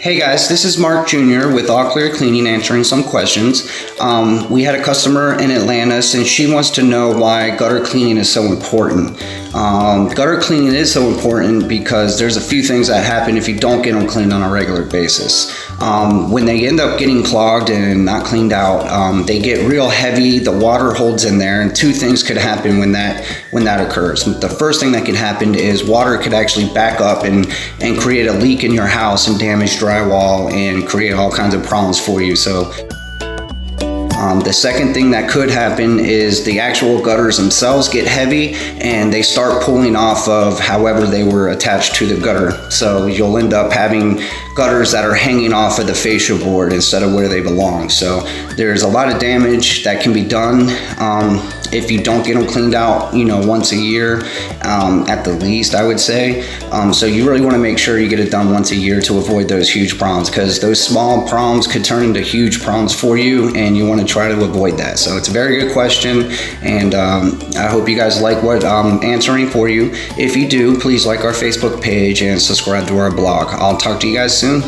Hey guys, this is Mark Jr. with All Clear Cleaning answering some questions. We had a customer in Atlanta and she wants to know why gutter cleaning is so important. Gutter cleaning is so important because there's a few things that happen if you don't get them cleaned on a regular basis. When they end up getting clogged and not cleaned out, they get real heavy, the water holds in there, and two things could happen when that occurs. The first thing that could happen is water could actually back up and create a leak in your house and damage drywall and create all kinds of problems for you. So the second thing that could happen is the actual gutters themselves get heavy and they start pulling off of however they were attached to the gutter. So you'll end up having gutters that are hanging off of the fascia board instead of where they belong. So there's a lot of damage that can be done if you don't get them cleaned out, once a year at the least, I would say. So you really want to make sure you get it done once a year to avoid those huge problems, because those small problems could turn into huge problems for you, and you want to try to avoid that. So it's a very good question, and I hope you guys like what I'm answering for you. If you do, please like our Facebook page and subscribe to our blog. I'll talk to you guys soon.